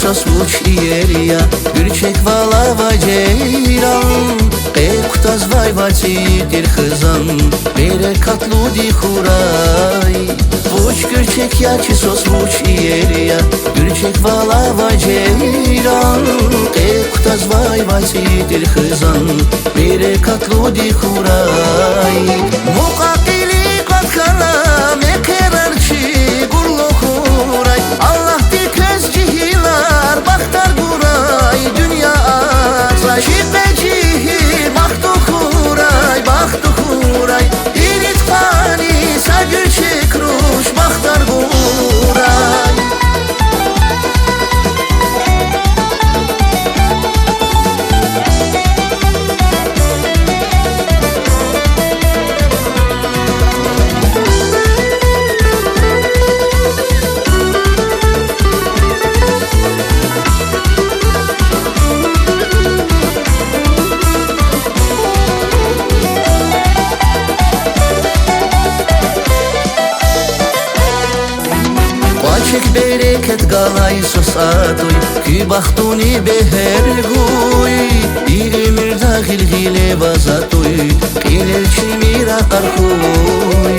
sos uç ieria Gürçek vala vaceyran Kutaz vay vacidir hızan Bere katlu di huray Vuç gürçek yaçı sos vuç ieria Gürçek vala vaceyran Kutaz vay vacidir hızan Bere katlu di huray Mukakili katkala mekerarçı gurlu huray Allah di köz cihilar baktar guray Dünya atray şipecihi baktı huray İlit fani sa gürçek ruş baktar guray Çek bereket galay sos atoy Kü bahtuni beherguy İrimir dahil gile vazatoy Giler çimira karkuy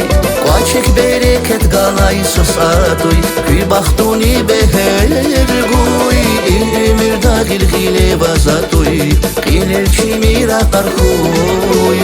Çek bereket galay sos atoy Kü bahtuni beherguy İrimir dahil gile vazatoy Giler çimira karkuy